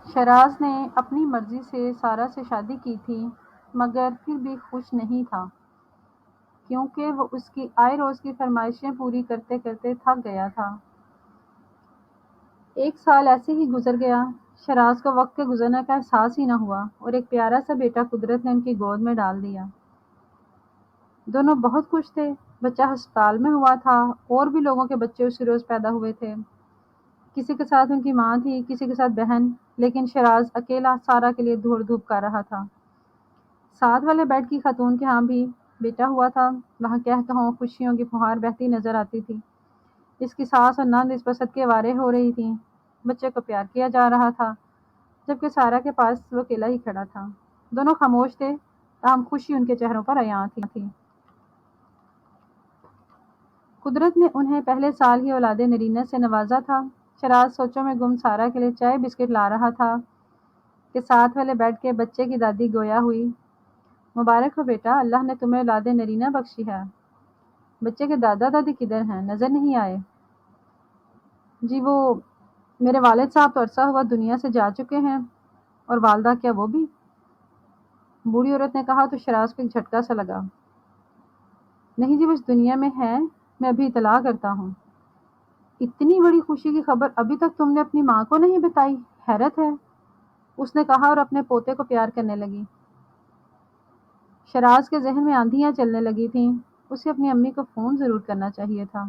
شراز نے اپنی مرضی سے سارہ سے شادی کی تھی، مگر پھر بھی خوش نہیں تھا، کیونکہ وہ اس کی آئے روز کی فرمائشیں پوری کرتے کرتے تھک گیا تھا۔ 1 سال ایسے ہی گزر گیا۔ شراز کو وقت کے گزرنے کا احساس ہی نہ ہوا، اور ایک پیارا سا بیٹا قدرت نے ان کی گود میں ڈال دیا۔ دونوں بہت خوش تھے۔ بچہ ہسپتال میں ہوا تھا، اور بھی لوگوں کے بچے اسی روز پیدا ہوئے تھے۔ کسی کے ساتھ ان کی ماں تھی، کسی کے ساتھ بہن، لیکن شراز اکیلا سارہ کے لیے دوڑ دھوپ کر رہا تھا۔ ساتھ والے بیڈ کی خاتون کے ہاں بھی بیٹا ہوا تھا، وہاں کہوں خوشیوں کی فہار بہتی نظر آتی تھی۔ اس کی ساس اور نند اس پر صدقے وارے ہو رہی تھیں۔ بچے کو پیار کیا جا رہا تھا، جبکہ سارہ کے پاس وہ اکیلا ہی کھڑا تھا۔ دونوں خاموش تھے، تاہم خوشی ان کے چہروں پر عیاں تھی۔ قدرت نے انہیں پہلے سال ہی اولاد نرینہ سے نوازا تھا۔ شراز سوچوں میں گم سارہ کے لیے چائے بسکٹ لا رہا تھا کہ ساتھ والے بیڈ کے بچے کی دادی گویا ہوئی۔ مبارک ہو بیٹا، اللہ نے تمہیں اولاد نرینہ بخشی ہے۔ بچے کے دادا دادی کدھر ہیں؟ نظر نہیں آئے۔ جی وہ میرے والد صاحب تو عرصہ ہوا دنیا سے جا چکے ہیں، اور والدہ کیا وہ بھی؟ بوڑھی عورت نے کہا تو شراز کو ایک جھٹکا سا لگا۔ نہیں جی وہ اس دنیا میں ہے، میں ابھی اطلاع کرتا ہوں۔ اتنی بڑی خوشی کی خبر ابھی تک تم نے اپنی ماں کو نہیں بتائی، حیرت ہے، اس نے کہا اور اپنے پوتے کو پیار کرنے لگی۔ شراز کے ذہن میں آندھیاں چلنے لگی تھیں، اسے اپنی امی کو فون ضرور کرنا چاہیے تھا،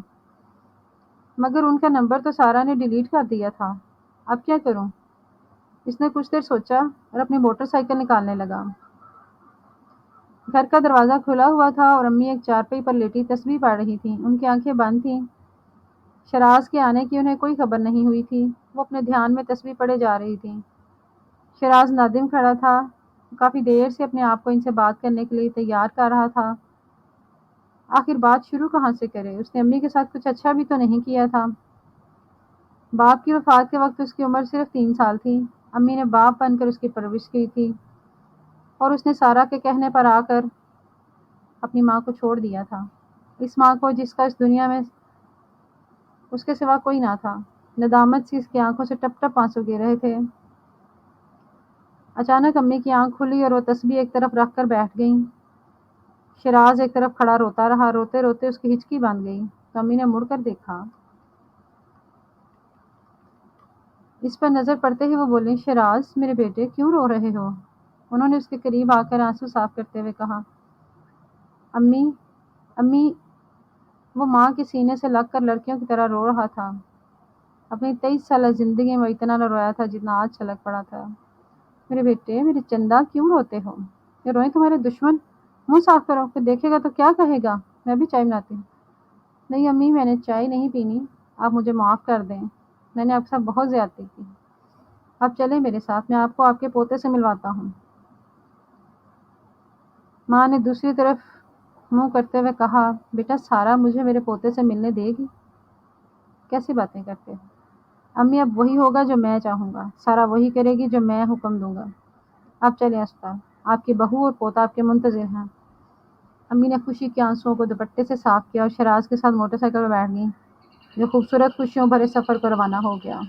مگر ان کا نمبر تو سارہ نے ڈیلیٹ کر دیا تھا، اب کیا کروں؟ اس نے کچھ دیر سوچا اور اپنی موٹر سائیکل نکالنے لگا۔ گھر کا دروازہ کھلا ہوا تھا اور امی ایک چارپائی پر لیٹی تسبیح پڑھ رہی تھیں، ان کی آنکھیں بند تھیں۔ شراز کے آنے کی انہیں کوئی خبر نہیں ہوئی تھی، وہ اپنے دھیان میں تسبیح پڑھے جا رہی تھیں۔ شراز نادم کھڑا تھا، کافی دیر سے اپنے آپ کو ان سے بات کرنے کے لیے تیار کر رہا تھا۔ آخر بات شروع کہاں سے کرے؟ اس نے امی کے ساتھ کچھ اچھا بھی تو نہیں کیا تھا۔ باپ کی وفات کے وقت اس کی عمر صرف 3 سال تھی۔ امی نے باپ بن کر اس کی پرورش کی تھی، اور اس نے سارہ کے کہنے پر آ کر اپنی ماں کو چھوڑ دیا تھا، اس ماں کو جس کا اس دنیا میں اس کے سوا کوئی نہ تھا۔ ندامت سی اس کی آنکھوں سے ٹپ ٹپ آنسو گر رہے تھے۔ اچانک امی کی آنکھ کھلی اور وہ تسبیح ایک طرف رکھ کر بیٹھ گئیں۔ شراز ایک طرف کھڑا روتا رہا، روتے روتے اس کی ہچکی بن گئی تو امی نے مڑ کر دیکھا۔ اس پر نظر پڑتے ہی وہ بولیں، شراز میرے بیٹے کیوں رو رہے ہو؟ انہوں نے اس کے قریب آ کر آنسو صاف کرتے ہوئے کہا، امی امی وہ ماں کے سینے سے لگ کر لڑکیوں کی طرح رو رہا تھا۔ اپنی 23 سالہ زندگی میں اتنا نہ رویا تھا جتنا آج چھلک پڑا تھا۔ میرے بیٹے، میرے چندا کیوں روتے ہو؟ یہ روئیں تمہارے دشمن؟ منہ صاف کرو، پھر دیکھے گا تو کیا کہے گا؟ میں بھی چائے بناتی ہوں۔ نہیں امی، میں نے چائے نہیں پینی، آپ مجھے معاف کر دیں، میں نے آپ کے ساتھ بہت زیادتی کی۔ آپ چلیں میرے ساتھ، میں آپ کو آپ کے پوتے سے ملواتا ہوں۔ ماں نے دوسری طرف منہ کرتے ہوئے کہا، بیٹا سارہ مجھے میرے پوتے سے ملنے دے گی؟ کیسی باتیں کرتے ہو امی؟ اب وہی ہوگا جو میں چاہوں گا، سارہ وہی کرے گی جو میں حکم دوں گا۔ آپ چلیں اسپتال، آپ کی بہو اور پوتا آپ کے منتظر ہیں۔ امی نے خوشی کے آنسوؤں کو دوپٹے سے صاف کیا اور شراز کے ساتھ موٹر سائیکل پر بیٹھ گئیں، جو خوبصورت خوشیوں بھرے سفر کو روانہ ہو گیا۔